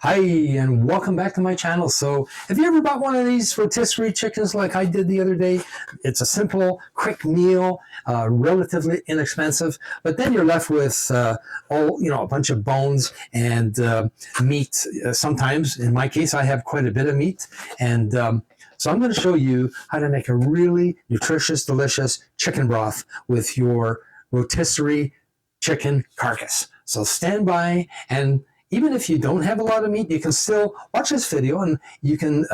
Hi, and welcome back to my channel. So, have you ever bought one of these rotisserie chickens like I did the other day? It's a simple, quick meal, relatively inexpensive, but then you're left with a bunch of bones and meat. Sometimes, in my case, I have quite a bit of meat, and so I'm going to show you how to make a really nutritious, delicious chicken broth with your rotisserie chicken carcass. So stand by, and even if you don't have a lot of meat, you can still watch this video and you can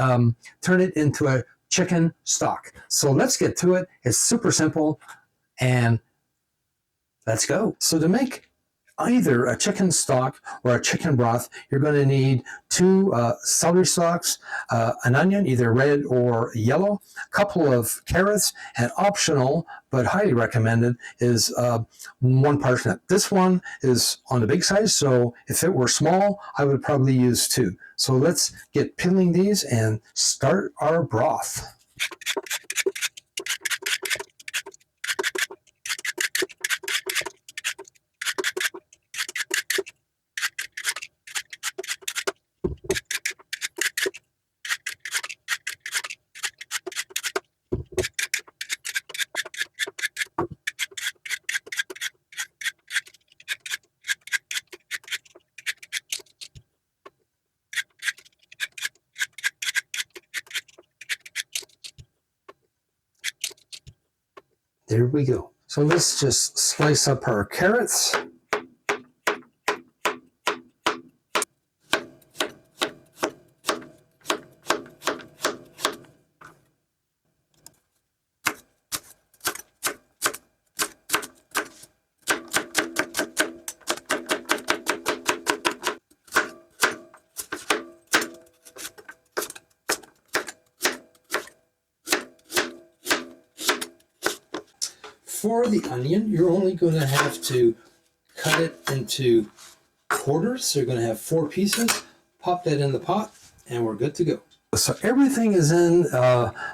turn it into a chicken stock. So let's get to it. It's super simple, and let's go. So to make either a chicken stock or a chicken broth, you're going to need two celery stalks, an onion, either red or yellow, a couple of carrots, and optional, but highly recommended, is one parsnip. This one is on the big size, so if it were small, I would probably use two. So let's get peeling these and start our broth. There we go. So let's just slice up our carrots. For the onion, you're only going to have to cut it into quarters. So you're going to have 4 pieces. Pop that in the pot, and we're good to go. So everything is in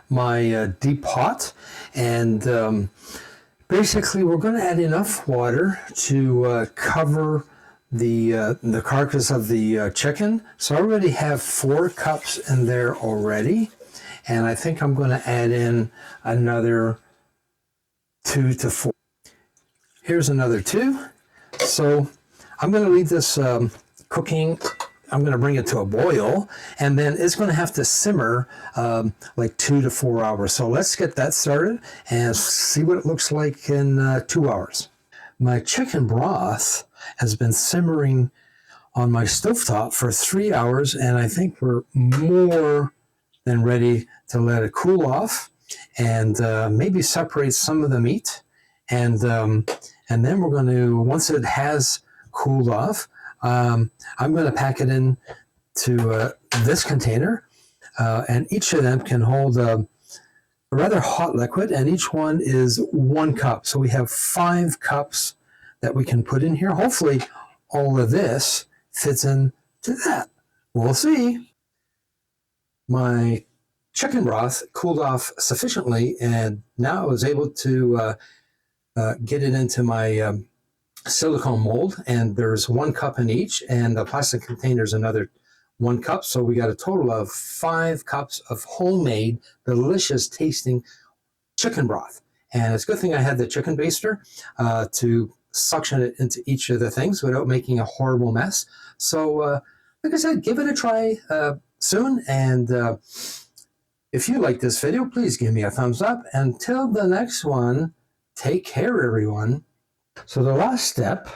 my deep pot, and basically we're going to add enough water to cover the carcass of the chicken. So I already have 4 cups in there already, and I think I'm going to add in another 2 to 4. Here's another 2. So I'm going to leave this cooking. I'm going to bring it to a boil, and then it's going to have to simmer like 2 to 4 hours. So let's get that started and see what it looks like in 2 hours. My chicken broth has been simmering on my stovetop for 3 hours, and I think we're more than ready to let it cool off and maybe separate some of the meat, and then we're going to, once it has cooled off, I'm going to pack it in to this container, and each of them can hold a rather hot liquid, and each one is 1 cup. So we have 5 cups that we can put in here. Hopefully all of this fits into that. We'll see. My chicken broth cooled off sufficiently, and now I was able to get it into my silicone mold, and there's 1 cup in each, and the plastic container is another 1 cup. So we got a total of 5 cups of homemade, delicious tasting chicken broth. And it's a good thing I had the chicken baster to suction it into each of the things without making a horrible mess. So like I said, give it a try soon, and if you like this video, please give me a thumbs up. Until the next one, take care, everyone. So the last step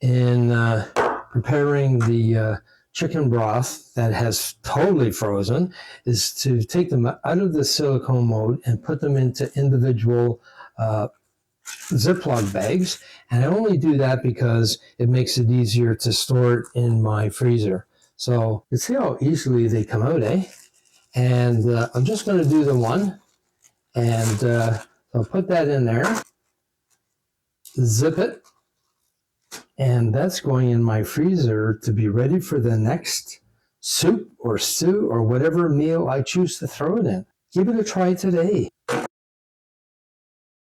in preparing the chicken broth that has totally frozen is to take them out of the silicone mold and put them into individual Ziploc bags. And I only do that because it makes it easier to store it in my freezer. So you see how easily they come out, eh? And I'm just going to do the one, and I'll put that in there, zip it, and that's going in my freezer to be ready for the next soup or stew or whatever meal I choose to throw it in. Give it a try today.